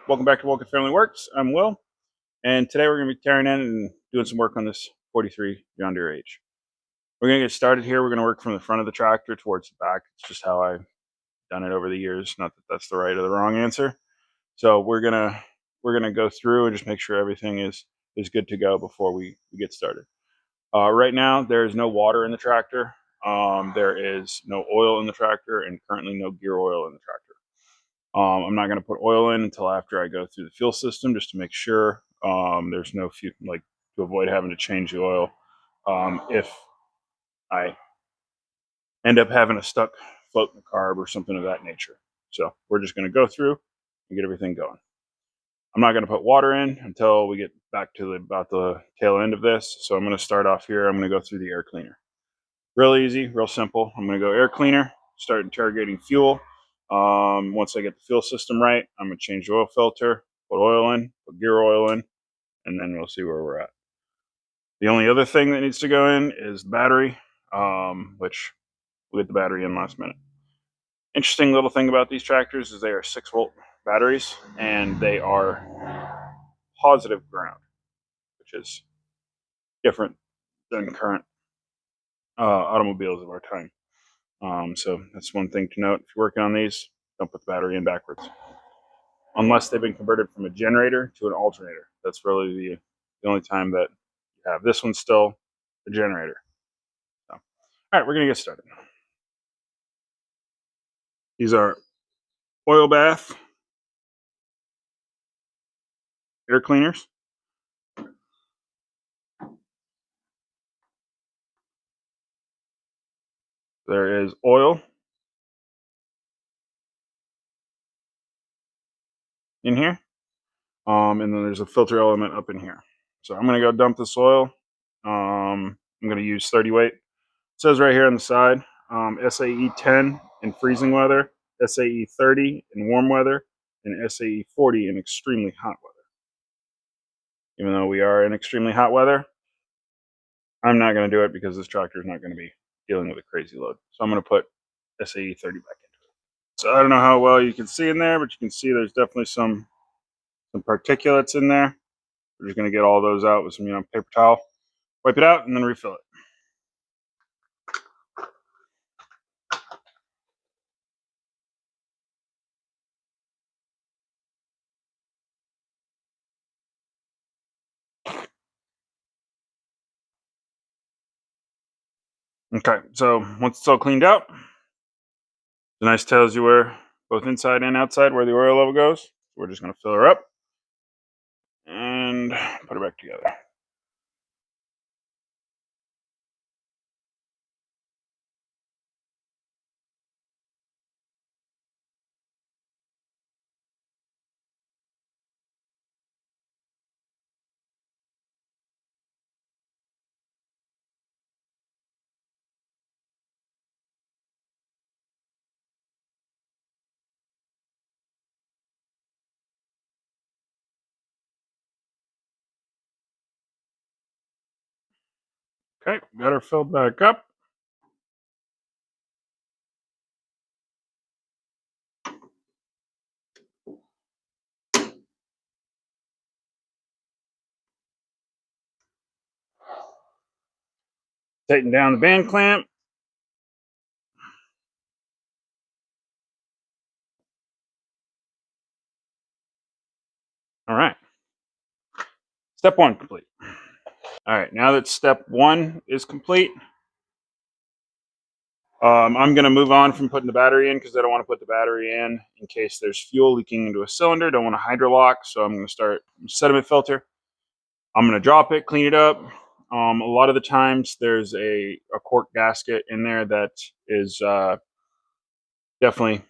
Welcome back to Welcome Family Works. I'm Will, and today we're going to be tearing in and doing some work on this 43 John Deere H. We're going to get started here. We're going to work from the front of the tractor towards the back. It's just how I've done it over the years. Not that that's the right or the wrong answer. So we're gonna go through and just make sure everything is good to go before we get started. Right now, there is no water in the tractor. There is no oil in the tractor, and currently no gear oil in the tractor. I'm not going to put oil in until after I go through the fuel system, just to make sure there's no fuel, like to avoid having to change the oil if I end up having a stuck float in the carb or something of that nature. So we're just going to go through and get everything going. I'm not going to put water in until we get back to about the tail end of this. So I'm going to start off here. I'm going to go through the air cleaner. Real easy, real simple. I'm going to go air cleaner, start interrogating fuel. Once I get the fuel system right, I'm going to change the oil filter, put oil in, put gear oil in, and then we'll see where we're at. The only other thing that needs to go in is the battery, which we'll get the battery in last minute. Interesting little thing about these tractors is they are 6-volt batteries, and they are positive ground, which is different than current automobiles of our time. So that's one thing to note. If you're working on these, don't put the battery in backwards. Unless they've been converted from a generator to an alternator. That's really the only time that you have. This one's still a generator. So, all right, we're going to get started. These are oil bath air cleaners. There is oil in here. And then there's a filter element up in here. So I'm going to go dump this oil. I'm going to use 30 weight. It says right here on the side, SAE 10 in freezing weather, SAE 30 in warm weather, and SAE 40 in extremely hot weather. Even though we are in extremely hot weather, I'm not going to do it because this tractor is not going to be dealing with a crazy load. So I'm going to put SAE 30 back into it. So I don't know how well you can see in there, but you can see there's definitely some particulates in there. We're just going to get all those out with some paper towel, wipe it out, and then refill it. Okay, so once it's all cleaned out, the nice tells you where both inside and outside where the oil level goes. So we're just going to fill her up and put her back together. Okay, got her filled back up. Tighten down the band clamp. All right. Step 1 complete. All right, now that step 1 is complete, I'm going to move on from putting the battery in because I don't want to put the battery in case there's fuel leaking into a cylinder. Don't want to hydrolock, so I'm going to start sediment filter. I'm going to drop it, clean it up. A lot of the times there's a cork gasket in there that is definitely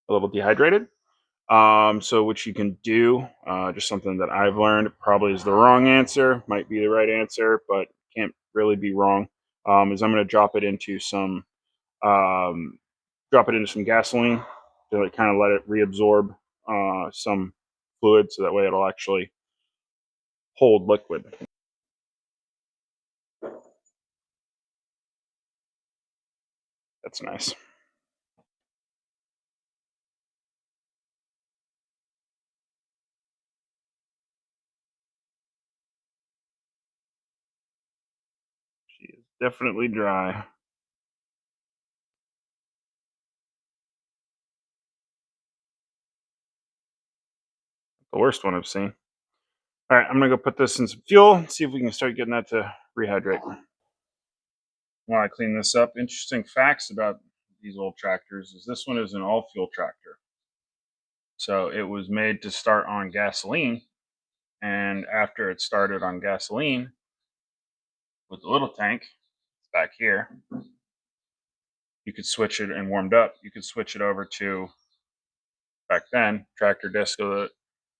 a little dehydrated. So what you can do, just something that I've learned, probably is the wrong answer, might be the right answer, but can't really be wrong, is I'm going to drop it into some gasoline to like kind of let it reabsorb some fluid, so that way it'll actually hold liquid. That's nice. Definitely dry. The worst one I've seen. All right, I'm gonna go put this in some fuel, see if we can start getting that to rehydrate. While I clean this up, interesting facts about these old tractors is this one is an all-fuel tractor. So it was made to start on gasoline, and after it started on gasoline with the little tank back here, you could switch it and warmed up. You could switch it over to, back then, tractor distillate,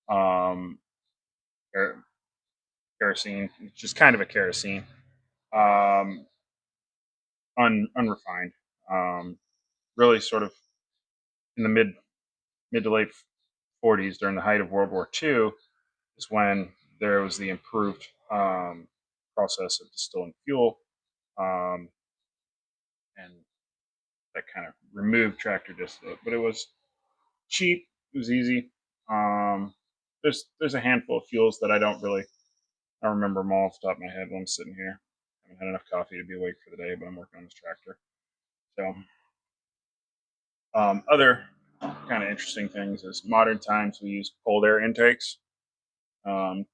um, kerosene, just kind of a kerosene, um, unrefined. Really, sort of in the mid to late 40s, during the height of World War II, is when there was the improved process of distilling fuel, and that kind of removed tractor distillate. But it was cheap. It was easy. There's a handful of fuels that I remember them all off the top of my head when I'm sitting here. I haven't had enough coffee to be awake for the day, but I'm working on this tractor. So, other kind of interesting things is modern times we use cold air intakes to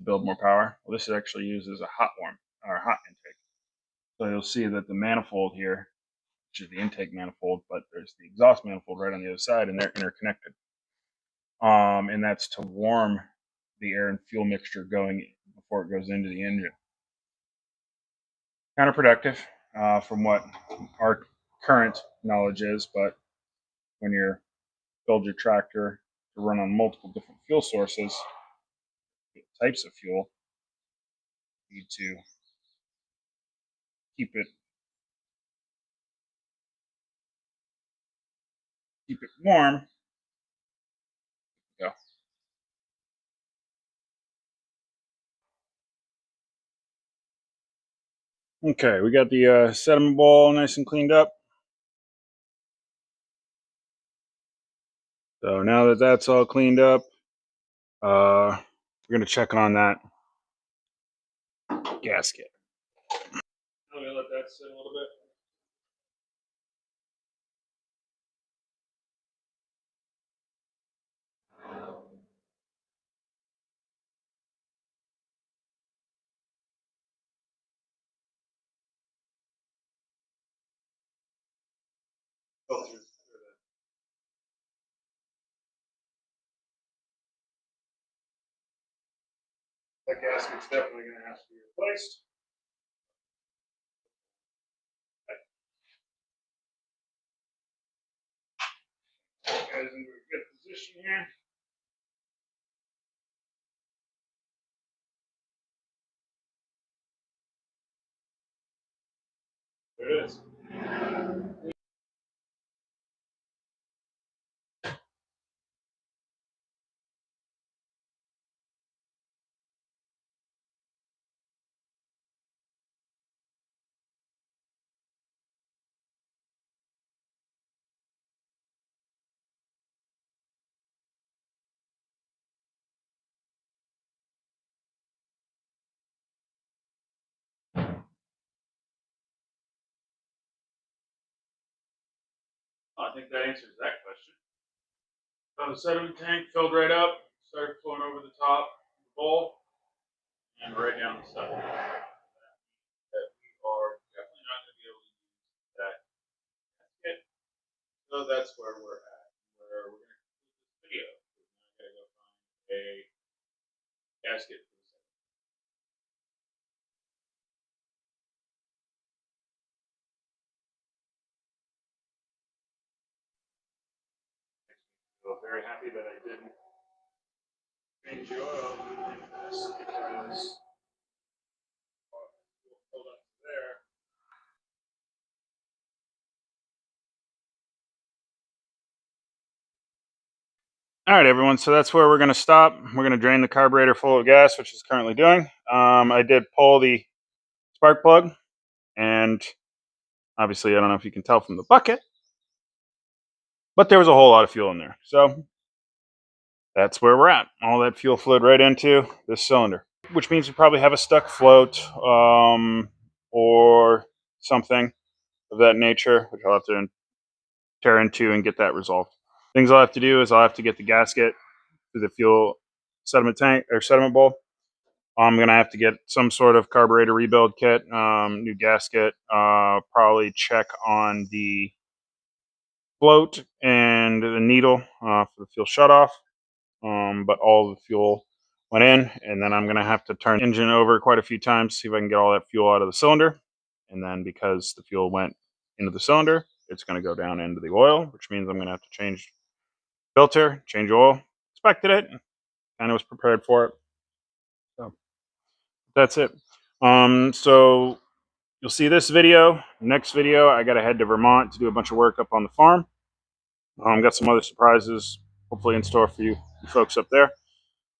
build more power. Well, this is actually used as a hot intake. So you'll see that the manifold here, which is the intake manifold, but there's the exhaust manifold right on the other side, and they're interconnected. And that's to warm the air and fuel mixture going before it goes into the engine. Counterproductive from what our current knowledge is, but when you build your tractor to run on multiple different fuel sources, types of fuel, you need to keep it warm. Go. Okay, we got the sediment bowl nice and cleaned up. So now that that's all cleaned up, we're gonna check on that gasket. I'm gonna let that sit a little bit. That gasket's definitely gonna have to be replaced. Guys, into a good position here. There it is. I think that answers that question. So the sediment tank filled right up, started flowing over the top of the bowl, and right down the side. That we are definitely not going to be able to use that gasket. So that's where we're at. Where we're going to conclude this video. We're going to go find a gasket for the sediment. So very happy that I didn't change the oil in this because we'll fill up there. All right, everyone. So that's where we're going to stop. We're going to drain the carburetor full of gas, which is currently doing. I did pull the spark plug, and obviously, I don't know if you can tell from the bucket, but there was a whole lot of fuel in there. So that's where we're at. All that fuel flowed right into this cylinder, which means we probably have a stuck float, or something of that nature, which I'll have to tear into and get that resolved. Things I'll have to do is I'll have to get the gasket to the fuel sediment tank or sediment bowl. I'm gonna have to get some sort of carburetor rebuild kit, new gasket, probably check on the float and the needle for the fuel shutoff. But all the fuel went in, and then I'm gonna have to turn the engine over quite a few times, see if I can get all that fuel out of the cylinder. And then because the fuel went into the cylinder, it's gonna go down into the oil, which means I'm gonna have to change filter, change oil. Expected it, kind of was prepared for it. So that's it. So you'll see this video. Next video, I gotta head to Vermont to do a bunch of work up on the farm. Got some other surprises hopefully in store for you folks up there.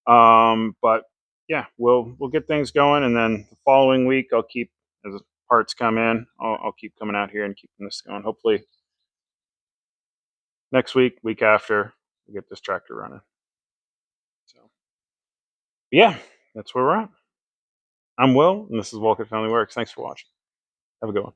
But yeah, we'll get things going, and then the following week I'll keep, as parts come in, I'll keep coming out here and keeping this going. Hopefully next week after, we get this tractor running. So yeah, that's where we're at. I'm Will, and this is Walker Family Works. Thanks for watching. Have a good one.